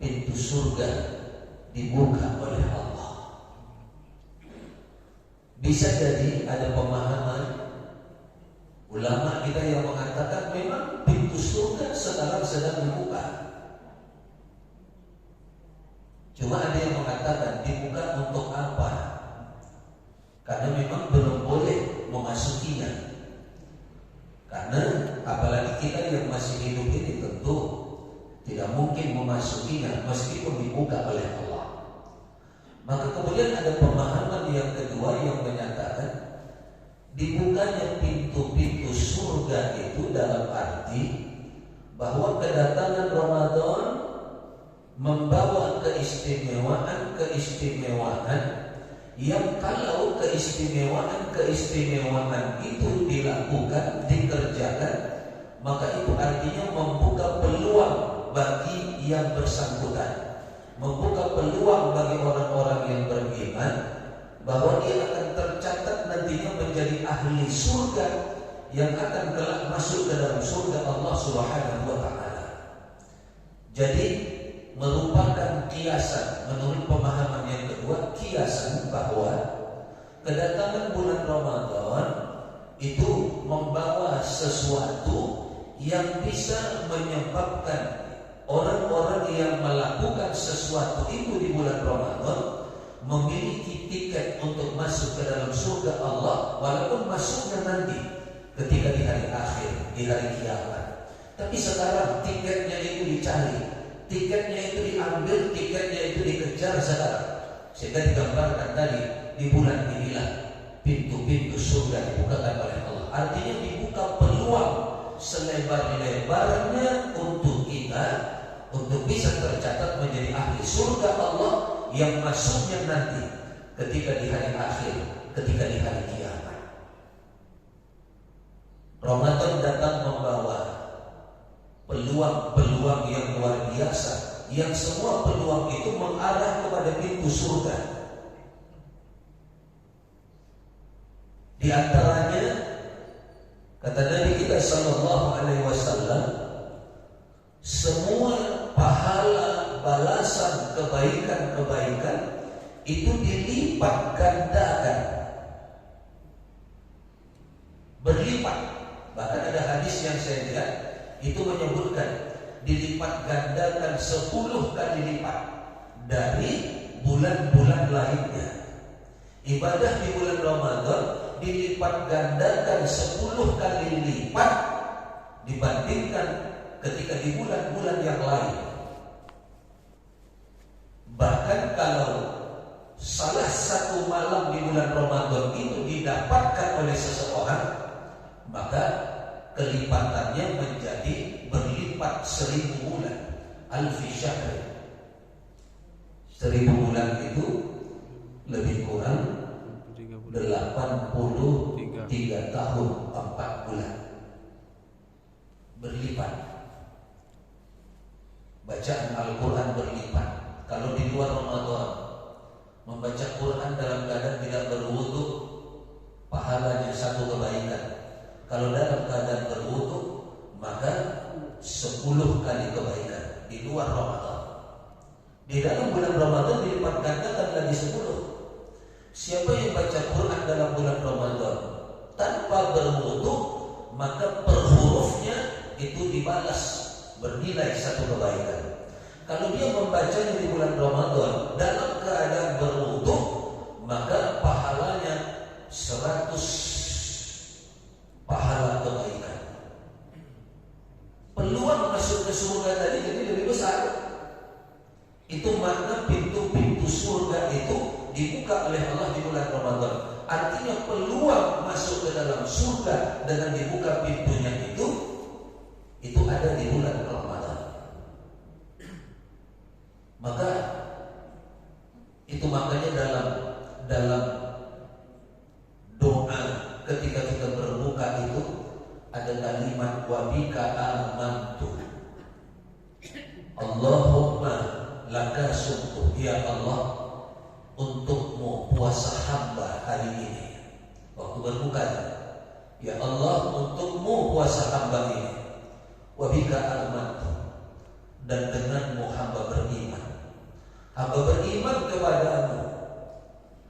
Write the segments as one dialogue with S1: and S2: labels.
S1: pintu surga dibuka oleh Allah. Bisa jadi ada pemahaman ulama kita yang mengatakan memang pintu surga sekarang sedang dibuka. Cuma ada yang mengatakan dibuka untuk apa? Karena memang belum boleh memasukinya. Karena apalagi kita yang masih hidup ini tentu tidak mungkin memasukinya meskipun dibuka oleh Allah. Maka kemudian ada pemahaman yang kedua yang menyatakan dibukanya pintu-pintu surga itu dalam arti bahwa kedatangan Ramadan membawa keistimewaan yang kalau keistimewaan itu dilakukan, dikerjakan, maka itu artinya membuka peluang bagi yang bersangkutan, membuka peluang bagi orang-orang yang beriman bahwa dia akan tercatat nantinya menjadi ahli surga yang akan kelak masuk ke dalam surga Allah Subhanahu wa taala. Jadi merupakan kiasan menurut pemahaman yang kedua, kiasan bahwa kedatangan bulan Ramadan itu membawa sesuatu yang bisa menyebabkan orang-orang yang melakukan sesuatu itu di bulan Ramadan memiliki tiket untuk masuk ke dalam surga Allah, walaupun masuknya nanti ketika di hari akhir, di hari kiamat. Tapi sekarang tiketnya itu dicari, tiketnya itu diambil, tiketnya itu dikejar sekarang. Sehingga digambarkan tadi di bulan inilah pintu-pintu surga dibukakan oleh Allah. Artinya dibuka peluang selebar-lebarnya untuk kita untuk bisa tercatat menjadi ahli surga Allah yang masuknya nanti ketika di hari akhir, ketika di hari kiamat. Ramadan datang membawa peluang-peluang yang luar biasa, yang semua peluang itu mengarah kepada pintu surga. Di antaranya kata Nabi kita sallallahu alaihi wasallam, semua pahala balasan kebaikan-kebaikan itu dilipat gandakan, berlipat. Bahkan ada hadis yang saya lihat itu menyebutkan dilipat gandakan 10 kali lipat dari bulan-bulan lainnya. Ibadah di bulan Ramadan dilipat gandakan 10 kali lipat dibandingkan ketika di bulan-bulan yang lain. Bahkan kalau salah satu malam di bulan Ramadan itu didapatkan oleh seseorang, maka kelipatannya menjadi berlipat 1000 bulan. Alfi syahr, 1000 bulan itu lebih kurang 83 tahun 4 bulan berlipat. Bacaan Al-Quran berlipat. Kalau di luar Ramadan membaca Quran dalam keadaan tidak berwudu, pahalanya 1 kebaikan. Kalau dalam keadaan berwudu, maka 10 kali kebaikan di luar Ramadan. Di dalam bulan Ramadan dilipat gandakan lagi 10. Siapa yang baca Quran dalam bulan Ramadan tanpa berwudu, maka per hurufnya itu dibalas bernilai 1 kebaikan. Kalau dia membacanya di bulan Ramadan dalam keadaan berwudu, maka pahalanya 100 pahala kebaikan. Peluang masuk ke surga tadi jadi lebih besar. Itu makna pintu-pintu surga itu dibuka oleh Allah di bulan Ramadan. Artinya peluang masuk ke dalam surga dengan dibuka pintunya itu ada di bulan Ramadan. Maka itu makanya dalam doa ketika kita berbuka itu ada kalimat wabika amantu. Allahumma laka sumtu, ya Allah, untukmu puasa hamba hari ini. Waktu berbuka, ya Allah, untukmu puasa hamba ini. Wabika amantu, dan denganmu hamba beriman. hamba beriman kepadamu.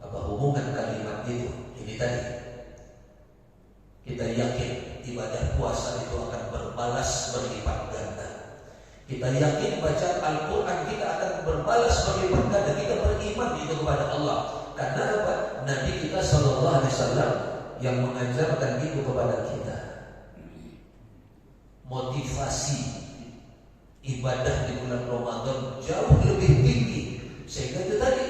S1: Apa hubungan kalimat itu? Ini tadi kita yakin ibadah puasa itu akan berbalas berlipat ganda. Kita yakin baca Al-Quran kita akan berbalas berlipat ganda. Kita beriman itu kepada Allah. Karena apa? Nabi kita Sallallahu Alaihi Wasallam yang mengajarkan itu kepada kita. Motivasi ibadah di bulan Ramadan jauh lebih tinggi. Sehingga itu tadi,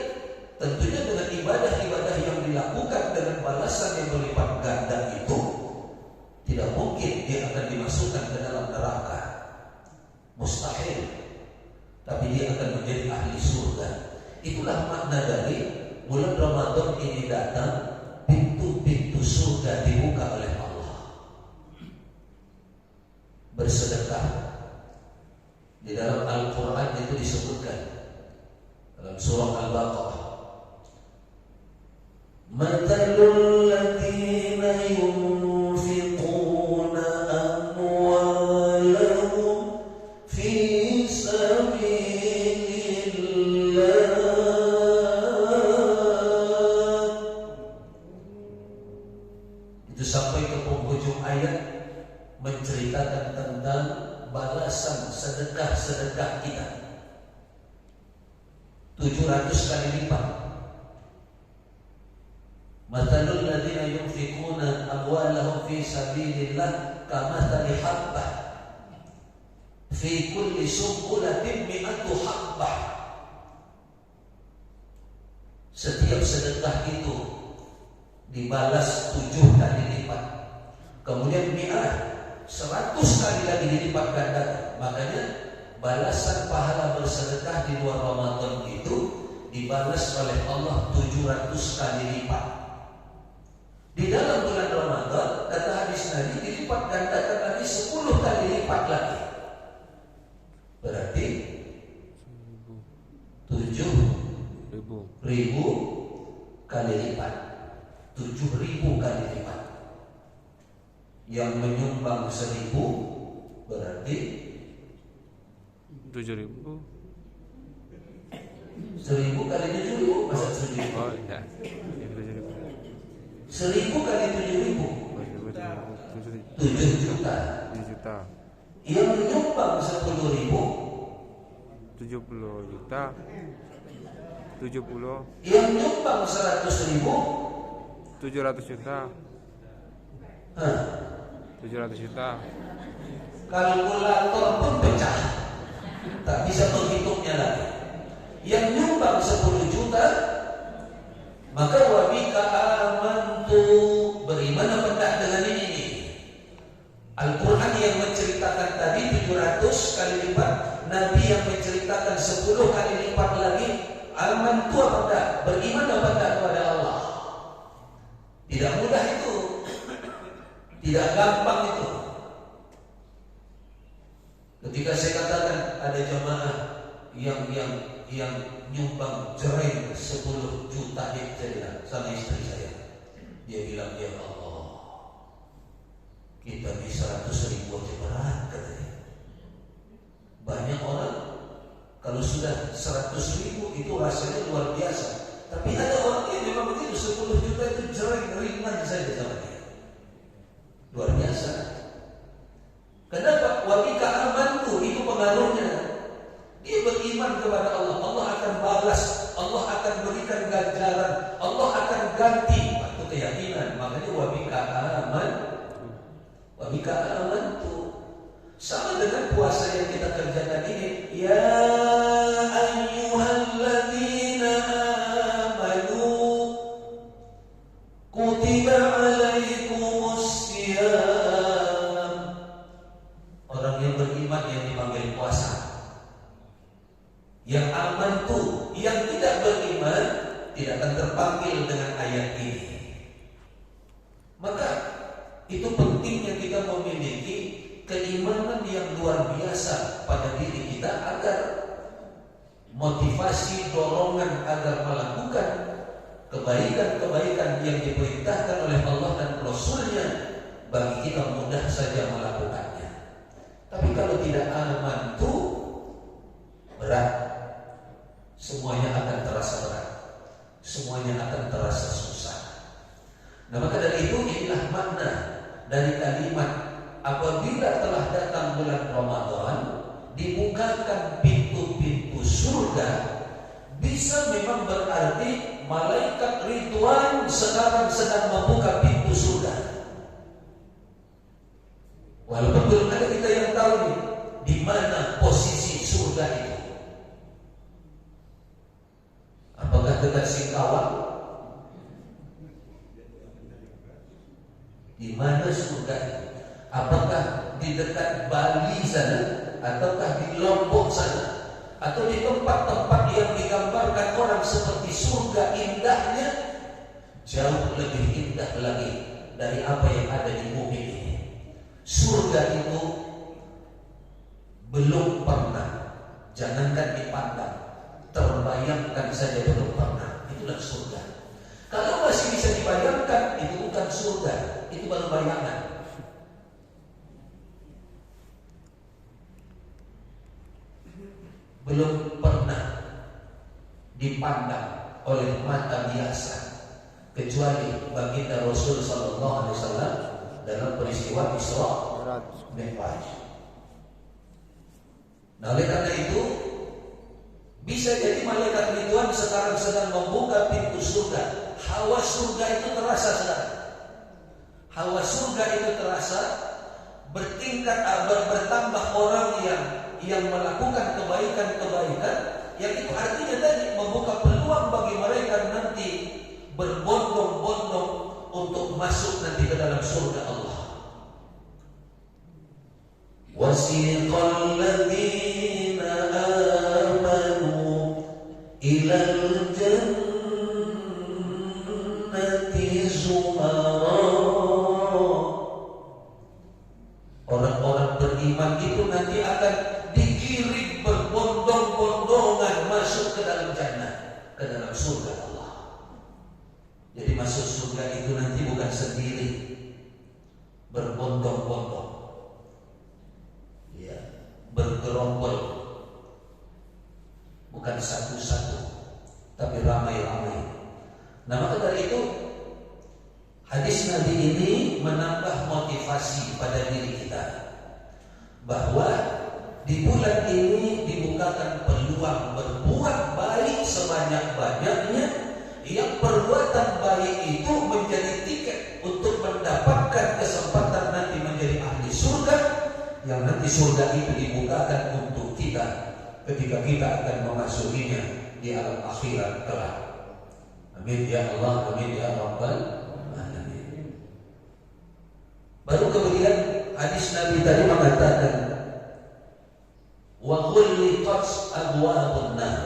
S1: tentunya dengan ibadah-ibadah yang dilakukan dengan balasan yang berlipat ganda itu, tidak mungkin dia akan dimasukkan ke dalam neraka. Mustahil. Tapi dia akan menjadi ahli surga. Itulah makna dari bulan Ramadan ini datang, pintu-pintu surga dibuka oleh Allah. Bersedekah. Di dalam Al-Quran itu disebutkan dalam surah Al-Baqarah, Matalul ladzina yunfiquna amwalahum fi sabilillah. Itu sampai ke penghujung ayat menceritakan tentang balasan sedekah-sedekah kita 700 kali lipat. Matalul ladzina yunfiquna amwalahum fi sabilillah kamathali habbah fi kulli sumbulatin mi'atu habbah. Setiap sedekah itu dibalas 7 kali lipat. Kemudian mi'ah 100 kali lagi dilipat gandakan. Makanya balasan pahala bersedekah di luar Ramadan itu dibalas oleh Allah 700 kali lipat. Di dalam bulan Ramadan, kata hadis Nabi, dilipat gandakan lagi 10 kali lipat lagi. Berarti 7.000 kali lipat. 7.000 kali lipat. Yang menyumbang 1.000 berarti
S2: 7.000.
S1: 1.000 kali 7.000 masa 7.000?
S2: Oh iya.
S1: 1.000 kali 7.000 7 juta.
S2: 7 juta.
S1: Yang menyumbang 10.000
S2: 70 juta. 70.
S1: Yang menyumbang 100.000
S2: 700 juta. 700 juta.
S1: Kalkulator pun pecah, tak bisa menghitungnya lagi. Yang nyumbang 10 juta, maka wabika amantu, beriman apa enggak dengan ini? Al-Quran yang menceritakan tadi 700 kali lipat, Nabi yang menceritakan 10 kali lipat lagi. Amantu apa enggak? Beriman apa enggak kepada Allah? Tidak mudah itu, tidak gampang itu. Ketika saya katakan ada jamaah yang nyumbang jereng 10 juta hektar sama istri saya, dia bilang, ya Allah, kita bisa 100.000 aja berat katanya. Banyak orang kalau sudah 100.000 itu rasanya luar biasa, tapi ada orang yang memang begitu, 10 juta itu jereng ringan saja sama dia, luar biasa. Kenapa? Wabika amantu, itu pengaruhnya. Dia beriman kepada Allah, Allah akan balas, Allah akan berikan ganjaran, Allah akan ganti. Itu keyakinan. Makanya wabika amantu. Sama dengan puasa yang kita kerjakan ini. Ya ayyuhalladzina amanu kutiba alaikumus siyam. Orang yang beriman yang dipanggil puasa. Yang aman tuh, yang tidak beriman tidak akan terpanggil dengan ayat ini. Maka itu pentingnya kita memiliki keimanan yang luar biasa pada diri kita agar motivasi, dorongan agar melakukan kebaikan-kebaikan yang diperintahkan oleh Allah dan Rasul-Nya bagi kita mudah saja melakukannya. Tapi kalau tidak aman tuh berat. semuanya akan terasa berat, semuanya akan terasa susah. Nah maka dari itu inilah makna dari kalimat apabila telah datang bulan Ramadan dibukakan pintu-pintu surga, bisa memang berarti malaikat Ridwan sekarang sedang membuka pintu surga. Walaupun belum ada kita yang tahu nih di mana posisi surga itu. Apakah dekat Singkawang? Di mana surga itu? Apakah di dekat Bali sana, ataukah di Lombok sana, atau di tempat-tempat yang digambarkan orang seperti surga indahnya? Jauh lebih indah lagi dari apa yang ada di bumi ini. Surga itu belum pernah, jangankan dipandang, terbayangkan saja belum pernah. Itulah surga. Kalau masih bisa dibayangkan, itu bukan surga, itu baru bayangan. Belum pernah dipandang oleh mata biasa, kecuali baginda Rasul Sallallahu Alaihi Wasallam dalam peristiwa Isra Mi'raj. Nah oleh karena itu, bisa jadi malaikat Ridwan sekarang sedang membuka pintu surga. Hawa surga itu terasa sekarang. Hawa surga itu terasa bertingkat, bertambah orang yang melakukan kebaikan-kebaikan, yang itu artinya tadi membuka peluang bagi mereka nanti berbondong-bondong untuk masuk nanti ke dalam surga Allah. Wasiqal ladzina amanu ilal jannati zumara. Orang-orang beriman itu nanti akan dikirim berbondong-bondongan masuk ke dalam jannah, ke dalam surga Allah. Jadi masuk surga itu nanti bukan sendiri, berbondong-bondong, ya, bergerombol, bukan satu-satu, tapi ramai-ramai. Nah maka dari itu hadis Nabi ini menambah motivasi pada diri kita bahwa di bulan ini dibukakan peluang berbuat baik sebanyak-banyaknya, yang perbuatan baik itu menjadi tiket untuk mendapatkan kesempatan nanti menjadi ahli surga, yang nanti surga itu dibukakan untuk kita ketika kita akan memasukinya di alam akhirat kelak. Amin ya Allah, amin ya Rabbal alamin. Baru kemudian hadis Nabi tadi mengatakan wa ghulliqat abwabun nar.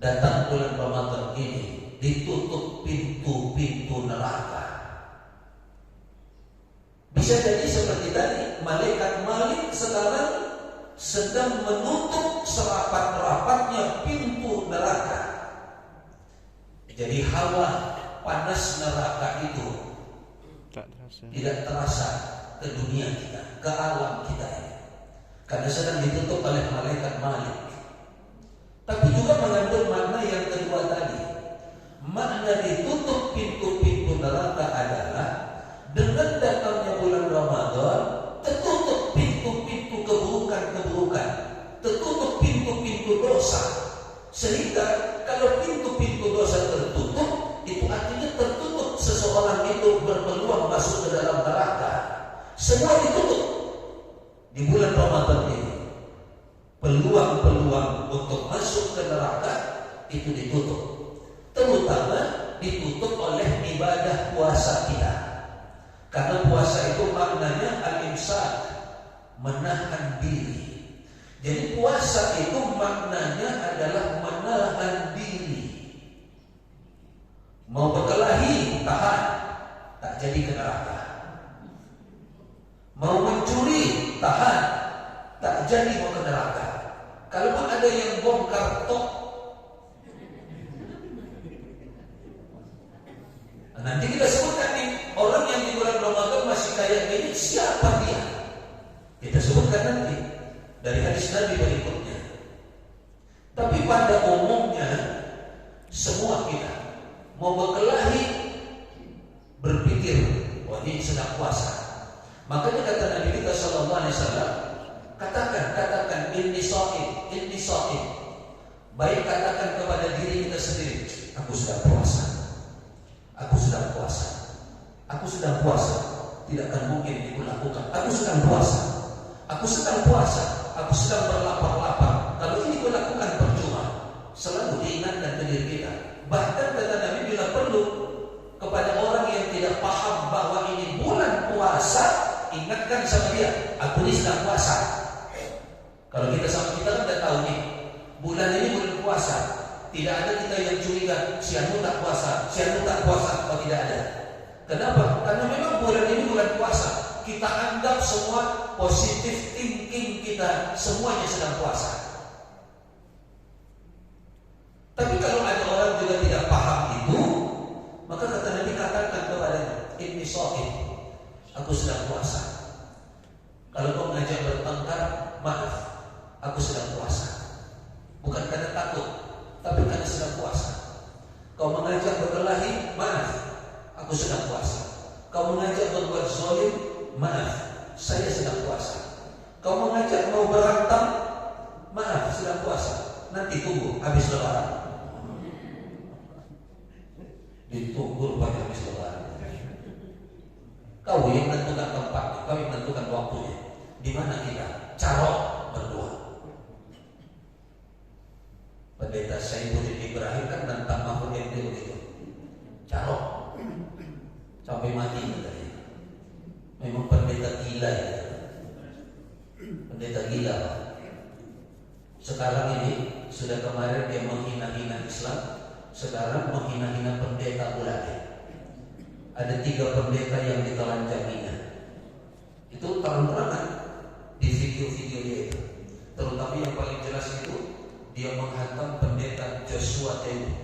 S1: Datang bulan Ramadan ini ditutup pintu-pintu neraka. Bisa jadi seperti tadi, malaikat Malik sekarang sedang menutup serapat-rapatnya pintu neraka. Jadi hawa panas neraka itu tidak terasa ke dunia kita, ke alam kita ini, karena sedang ditutup oleh malaikat Malik. Tapi juga mengandung makna yang kedua tadi. Makna ditutup pintu-pintu neraka adalah dengan datangnya bulan Ramadan, tertutup pintu-pintu keburukan-keburukan, tertutup pintu-pintu dosa. Sehingga kalau pintu-pintu dosa tertutup, itu artinya tertutup seseorang itu berpeluang masuk ke dalam neraka. Semua ditutup di bulan Ramadan ini. Peluang-peluang untuk masuk ke neraka itu ditutup. Terutama ditutup oleh ibadah puasa kita. Karena puasa itu maknanya al-imsak, menahan diri. Jadi puasa itu maknanya adalah menahan diri. Mau berkelahi, tahan, tak jadi ke neraka. Mau mencuri, tahan, tak jadi mau ke neraka. Kalau ada yang bongkar tok, nanti kita sebutkan nih, orang yang di bulan Ramadan masih kayak gini, siapa dia? Kita sebutkan nanti dari hadis Nabi berikutnya. Tapi pada umumnya semua kita mau berkelahi berpikir, wah ini sedang puasa. Makanya kata Nabi kita sallallahu alaihi wasallam, katakan inni shaim. Baik katakan kepada diri kita sendiri, aku sedang puasa. Aku sedang puasa. Aku sedang puasa. Tidak akan mungkin kulakukan. Aku sedang puasa. Aku sedang puasa. Aku sedang berlapar-lapar. Kalau ini kulakukan percuma. Selalu diingatkan ke diri kita. Bahkan kata Nabi bila perlu kepada orang yang tidak paham bahwa ini bulan puasa, ingatkan sama dia, aku ini sedang puasa. Kalau kita sama kita kan udah tahu nih, bulan ini bulan puasa. Tidak ada kita yang curiga, si anu tak puasa, oh tidak ada. Kenapa? Karena memang bulan ini bulan puasa. Kita anggap semua positif thinking kita semuanya sedang puasa. Tapi kalau ada orang juga tidak paham itu, maka kata Nabi katakan kepadanya, inni shaim, aku sedang puasa. Kalau kau mengajak bertengkar, maaf, aku sedang puasa. Bukan karena takut, tapi karena sedang puasa. Kau mengajak berkelahi, maaf, aku sedang puasa. Kau mengajak berbuat zalim, maaf, saya sedang puasa. Kau mengajak mau berantem, maaf, sedang puasa. Nanti tunggu habis lebaran. Ditunggu rupanya habis lebaran. Kau yang menentukan tempatnya, kau yang menentukan waktunya. Di mana kita carok berdua. Pendeta Saifuddin Ibrahim kan tentang Mahfud MD begitu. Carok sampai mati katanya. Memang pendeta gila ya. Pendeta gila. Sekarang ini sudah kemarin dia menghina-hina Islam, sekarang menghina-hina pendeta pula. Ada 3 pendeta yang ditelanjanginya. Itu terang-terangan di video-video dia itu. Terutama yang paling jelas itu dia menghantam pendeta Joshua Temu.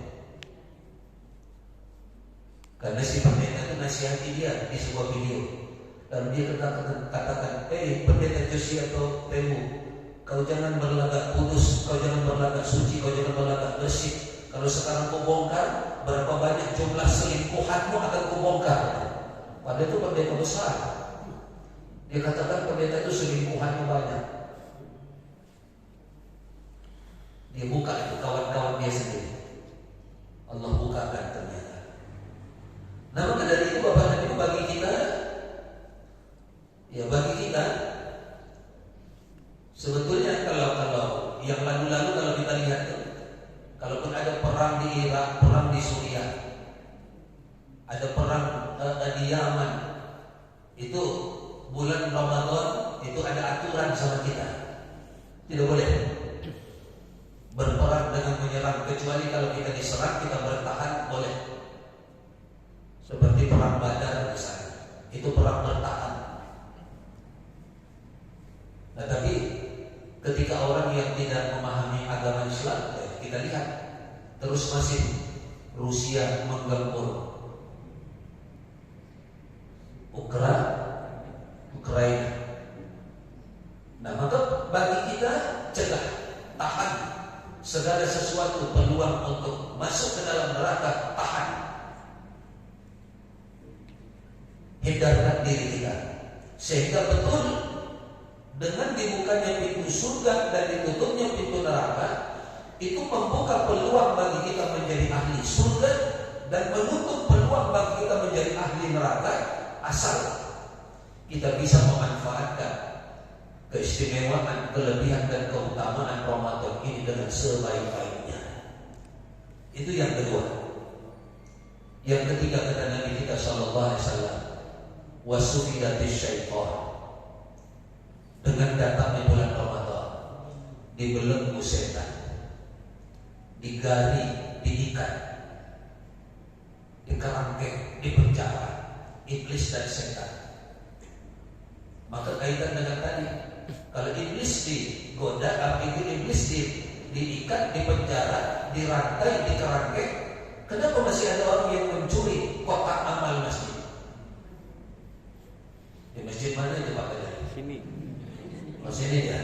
S1: Karena si pendeta itu nasihati dia di sebuah video. Lalu dia katakan, pendeta Joshua Temu, kau jangan berlagak kudus, kau jangan berlagak suci, kau jangan berlagak bersih. Kalau sekarang kau bongkar, berapa banyak jumlah selingkuhanmu akan kau bongkar. Padahal itu pendeta besar. Dia katakan pendeta itu selingkuhannya banyak. Dia buka itu kawan-kawan dia sendiri. Allah bukakan ternyata. Nah maka dari itu Bapak dan Ibu, bagi kita sebetulnya kalau yang lalu-lalu kalau kita lihat tuh, kalaupun ada perang di Irak, perang di Suriah, ada perang di Yaman, itu bulan Ramadan itu ada aturan sama kita. Tidak boleh berperang dengan menyerang, kecuali kalau kita diserang kita bertahan boleh. Seperti perang Badar misalnya, itu perang bertahan. Nah tapi ketika orang yang tidak memahami agama Islam, kita lihat terus masih Rusia menggempur Ukraina. Nah maka bagi kita cegah, tahan segala sesuatu peluang untuk masuk ke dalam neraka, tahan. Hindarkan diri kita sehingga betul dengan dibukanya pintu surga dan ditutupnya pintu neraka itu membuka peluang bagi kita menjadi ahli surga dan menutup peluang bagi kita menjadi ahli neraka, asal kita bisa memanfaatkan keistimewaan, kelebihan dan keutamaan Ramadan ini dengan sebaik-baiknya. Itu yang kedua. Yang ketiga kata Nabi kita sallallahu alaihi wasallam, wasufidatis syaitan. Dengan datangnya bulan Ramadan, dibelenggu setan, digari, diikat, dikerangkeng, dipenjara iblis dan setan. Maka kaitan dengan tadi, kalau iblis digoda, itu iblis diikat, dipenjara, dirantai, dikerangkeng, kenapa masih ada orang yang mencuri kotak amal masjid? Di masjid mana itu Pak Kadar?
S2: Sini.
S1: Oh sini ya.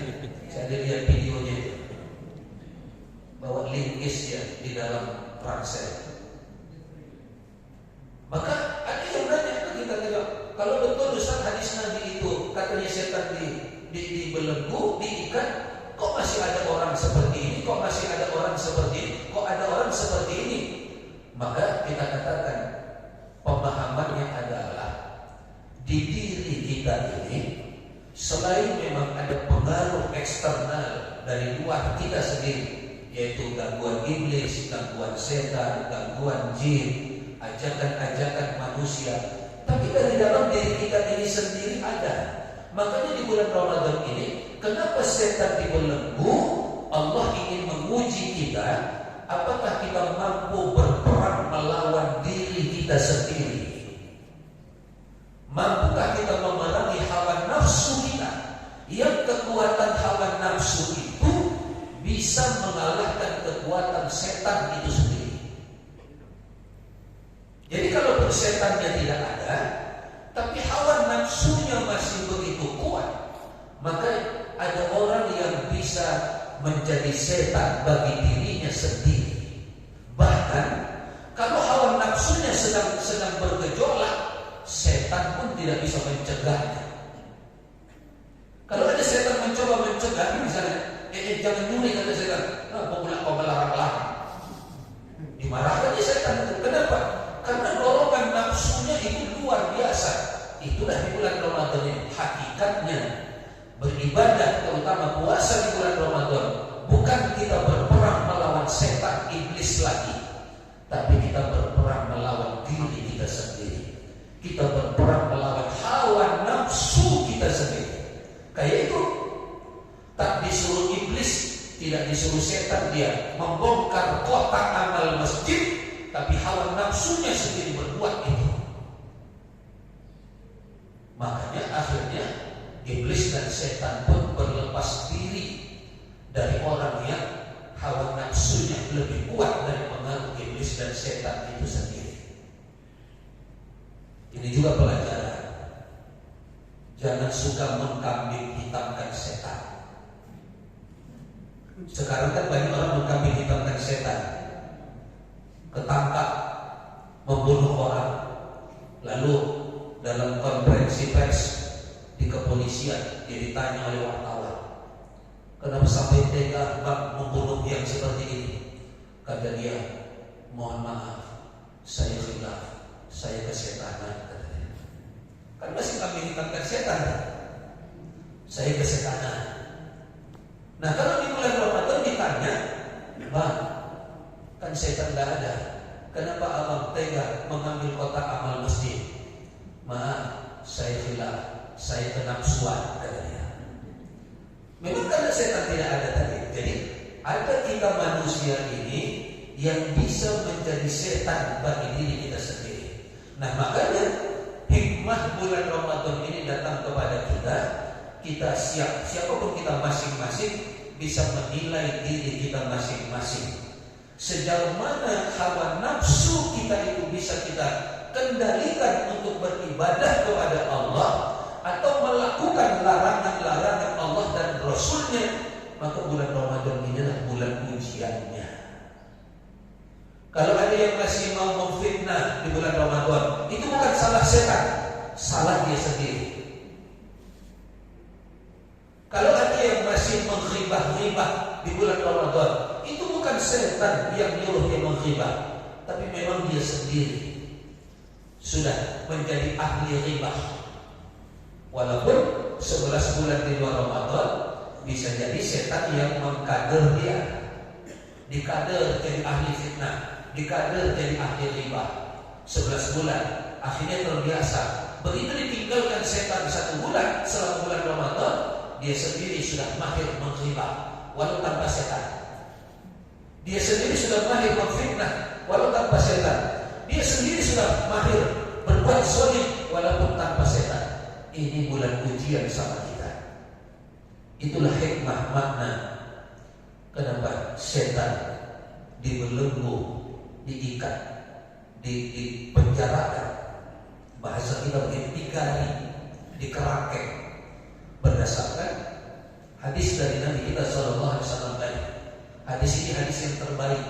S1: Saya lihat videonya itu. Indonesia di dalam ransel. Maka ada yang nanya ke kita, kalau betul Ustaz hadis Nabi itu katanya setan dibelenggu, diikat, kok masih ada orang seperti ini? Kok masih ada orang seperti ini? Kok ada orang seperti ini? Maka kita katakan pemahamannya adalah di diri kita ini selain memang ada pengaruh eksternal dari luar kita sendiri, yaitu gangguan iblis, gangguan setan, gangguan jin, ajakan-ajakan manusia, tapi dari dalam diri kita ini sendiri ada. Makanya di bulan Ramadan ini, kenapa setan dibelenggu? Allah ingin menguji kita, apakah kita mampu berperang melawan diri kita sendiri? Mampukah kita memerangi hawa nafsu kita? Yang kekuatan hawa nafsu itu bisa mengalahkan kekuatan setan itu sendiri. Jadi kalau setannya tidak ada, tapi hawa nafsunya masih begitu kuat, maka ada orang yang bisa menjadi setan bagi dirinya sendiri. Bahkan kalau hawa nafsunya sedang bergejolak, setan pun tidak bisa mencegahnya. Kalau ada setan mencoba mencegah, misalnya, jangan nyuri, kata setan, kau melarang-larang, dimarahin setan itu. Kenapa? Karena dorongan nafsunya itu luar biasa. Itulah di bulan Ramadan ini hakikatnya beribadah, terutama puasa di bulan Ramadan, bukan kita berperang melawan setan iblis lagi, tapi kita berperang melawan diri kita sendiri. Kita berperang melawan hawa nafsu kita sendiri. Kayak itu, tak disuruh iblis, tidak disuruh setan dia membongkar kotak amal masjid, tapi hawa nafsunya sendiri berbuat itu. Makanya akhirnya iblis dan setan pun berlepas diri dari orang yang hawa nafsunya lebih kuat dari pengaruh iblis dan setan itu sendiri. Ini juga pelajaran. Jangan suka mengkambing hitamkan setan. Sekarang kan banyak orang mengkambing hitamkan setan, ketangkap membunuh orang, lalu dalam konferensi pers di kepolisian dia ditanya oleh wartawan, kenapa sampai tega bang membunuh yang seperti ini? Kata dia, mohon maaf, saya khilaf, saya kesetanan. Kata dia, kan masih kami hitamkan setan, saya kesetanan. Nah kalau di bulan Ramadan ditanya, bang, kan setan tidak ada, kenapa abang tega mengambil kotak amal masjid? Maaf, saya khilaf, saya kenafsuan, kata dia. Memang karena setan tidak ada tadi. Jadi ada kita manusia ini yang bisa menjadi setan bagi diri kita sendiri. Nah makanya hikmah bulan Ramadan ini datang kepada kita. Kita siapapun kita masing-masing bisa menilai diri kita masing-masing. Sejauh mana hawa nafsu kita itu bisa kita kendalikan untuk beribadah kepada Allah atau melakukan larangan-larangan Allah dan Rasulnya, maka bulan Ramadan ini adalah bulan ujiannya. Kalau ada yang masih mau memfitnah di bulan Ramadan, itu bukan salah setan, salah dia sendiri. Kalau ada yang masih menghibah-hibah di bulan Ramadan, itu bukan setan yang nyuruh dia menghibah, tapi memang dia sendiri sudah menjadi ahli ghibah. Walaupun 11 bulan di luar Ramadan, bisa jadi setan yang mengkader dia, dikader jadi ahli fitnah, dikader jadi ahli ghibah. 11 bulan, akhirnya terbiasa. Begitu ditinggalkan setan 1 bulan, selama bulan Ramadan, dia sendiri sudah mahir menghibah, walau tanpa setan. Dia sendiri sudah mahir memfitnah, walau tanpa setan. Dia sendiri sudah mahir berbuat zalim, walaupun tanpa setan. Ini bulan ujian sama kita. Itulah hikmah makna kenapa setan dibelenggu, diikat, dipenjarakan. Bahasa kita begini, dikari, dikerangkeng, berdasarkan hadis dari Nabi kita Sallallahu Alaihi Wasallam tadi. Hadis ini hadis yang terbaik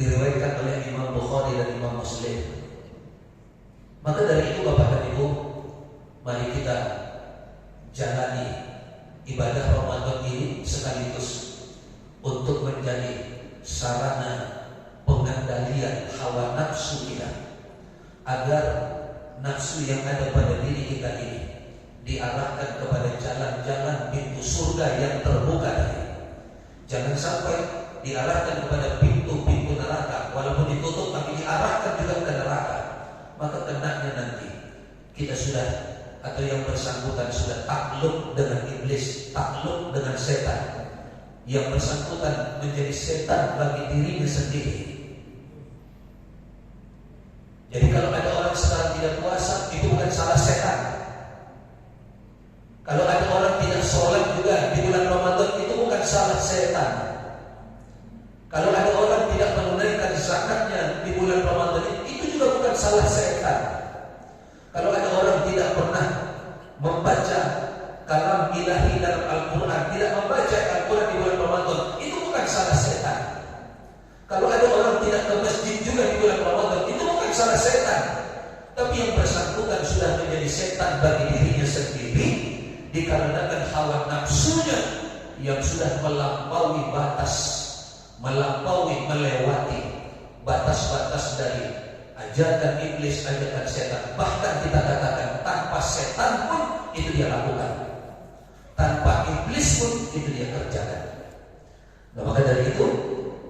S1: diriwayatkan oleh Imam Bukhari dan Imam Muslim. Maka dari itu Bapak dan Ibu, mari kita jalani ibadah Ramadan ini sekaligus untuk menjadi sarana pengendalian hawa nafsu kita, agar nafsu yang ada pada diri kita ini diarahkan kepada jalan-jalan pintu surga yang terbuka tadi. Jangan sampai diarahkan kepada pintu-pintu neraka, walaupun ditutup tapi diarahkan juga ke neraka. Maka kenanya nanti kita sudah, atau yang bersangkutan sudah takluk dengan iblis, takluk dengan setan. Yang bersangkutan menjadi setan bagi dirinya sendiri. Jadi kalau ada orang sekarang tidak puasa, itu bukan salah setan. Kalau ada orang tidak sholat juga di bulan Ramadan, itu bukan salah setan. Kalau ada orang tidak menunaikan zakatnya di bulan Ramadan, itu juga bukan salah setan. Kalau ada orang tidak pernah membaca kalam ilahi dalam Al-Quran, tidak membaca Al-Quran di bulan Ramadan, itu bukan salah setan. Kalau ada orang tidak ke masjid juga di bulan Ramadan, itu bukan salah setan. Tapi yang bersangkutan sudah menjadi setan bagi dirinya sendiri, dikarenakan hawa nafsunya yang sudah melampaui batas, melewati batas-batas dari ajakan iblis, ajakan setan. Bahkan kita katakan tanpa setan pun itu dia lakukan, tanpa iblis pun itu dia kerjakan. Nah, maka dari itu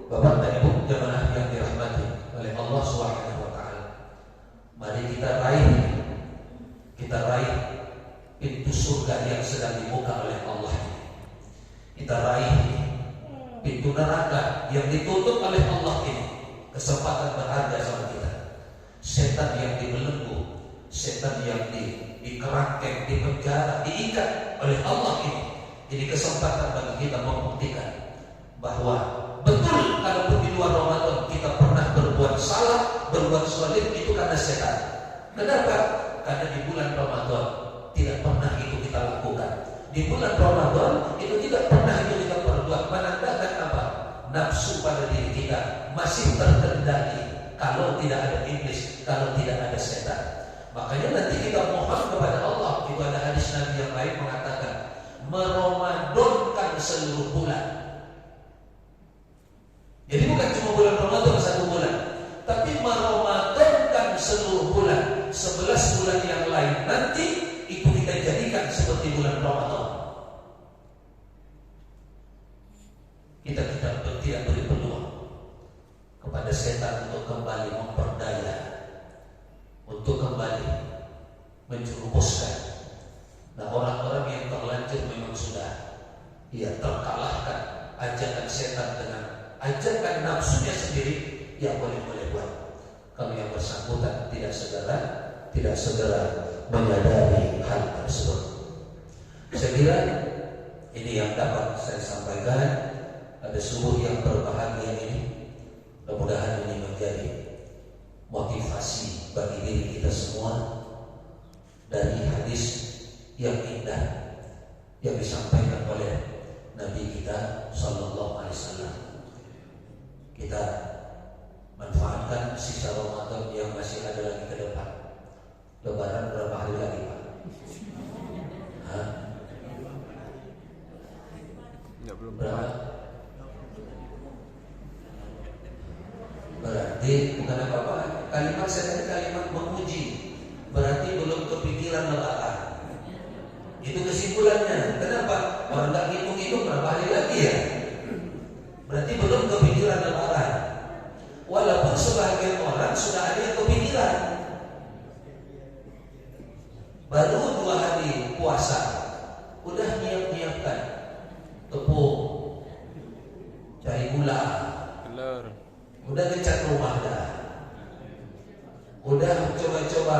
S1: Bapak dan Ibu jemaah yang dirahmati oleh Allah Subhanahu wa taala, mari kita raih pintu surga yang sedang dibuka oleh Allah. Kita raih pintu neraka yang ditutup oleh Allah ini. Kesempatan berharga sama kita. Setan yang dibelenggu, setan yang dikerangkeng, dipenjara, diikat oleh Allah ini. Jadi kesempatan bagi kita membuktikan bahwa betul kalaupun di luar Ramadan kita pernah berbuat salah, berbuat zalim, itu karena setan. Kenapa? Karena di bulan Ramadan tidak pernah itu kita lakukan. Di bulan Ramadan itu tidak pernah itu kita perbuat. Menandakan apa? Nafsu pada diri kita masih terkendali kalau tidak ada iblis, kalau tidak ada setan. Makanya nanti kita mohon kepada Allah. Itu ada hadis Nabi yang lain mengatakan meramadankan seluruh bulan. Jadi bukan cuma bulan Ramadan satu bulan, tapi meramadankan seluruh bulan. 11 bulan yang lain nanti itu kita jadikan seperti bulan Ramadan. Kita tidak beri peluang kepada setan untuk kembali memperdaya, untuk kembali menjerumuskan. Nah, orang-orang yang terlanjur memang sudah terkalahkan ajakan setan dengan ajakan nafsunya sendiri, yang boleh buat. Kalau yang bersangkutan tidak segera menyadari hal tersebut. Saya kira ini yang dapat saya sampaikan pada subuh yang berbahagia ini. Mudah-mudahan ini menjadi motivasi bagi diri kita semua dari hadis yang indah yang disampaikan oleh Nabi kita Sallallahu Alaihi Wasallam. Kita manfaatkan sisa Ramadan yang masih ada lagi ke depan. Lebaran berapa hari lagi, Pak? Hah?
S2: Ya, belum
S1: berapa? Berarti bukan apa-apa. Kalimat saya tadi kalimat memuji. Berarti belum kepikiran lebaran. Itu kesimpulannya. Kenapa? Orang nggak hitung-hitung berapa hari lagi ya? Berarti belum kepikiran lebaran. Walaupun sebagian orang sudah ada yang kepikiran. Baru 2 hari puasa udah nyiapkan tepung, cari gula,
S2: telur,
S1: udah ngecat rumah dah, udah coba-coba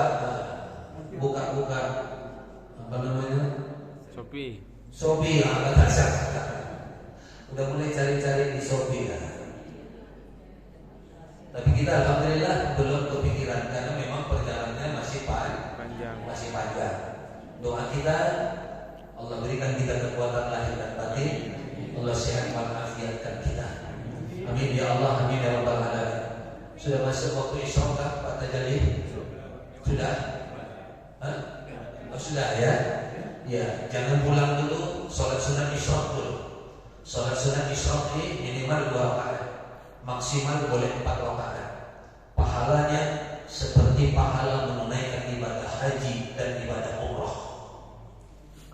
S1: buka-buka apa namanya, Shopee, kata saya, udah mulai cari-cari di Shopee dah. Tapi kita alhamdulillah belum kepikiran karena memang perjalanannya masih panjang. Doa kita, Allah berikan kita kekuatan lahir dan batin, Allah sehat walafiatkan kita. Amin ya Allah, amin ya rabbal alamin. Sudah masuk waktu isyraq Pak Tajalli? Sudah? Hah? Oh, sudah ya? Ya, jangan pulang dulu, sholat sunat isyraq dulu. Sholat sunat isyraq ini minimal 2 rakaat, maksimal boleh 4 rakaat. Pahalanya seperti pahala menunaikan ibadah haji dan ibadah umrah.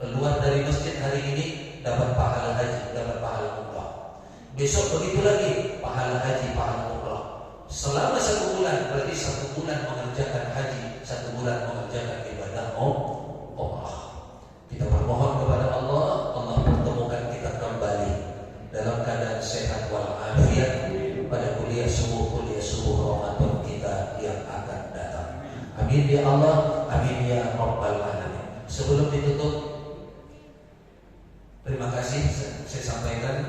S1: Keluar dari masjid hari ini dapat pahala haji, dapat pahala umrah. Besok begitu lagi, pahala haji, pahala umrah. Selama 1 bulan, berarti 1 bulan mengerjakan haji, 1 bulan mengerjakan ibadah umrah. Kita bermohon kepada Allah, Allah pertemukan kita kembali dalam keadaan sehat walafiat pada kuliah subuh Ramadan kita yang akan datang. Amin ya Allah, amin ya Rabbal Alamin. Sebelum ditutup, terima kasih saya sampaikan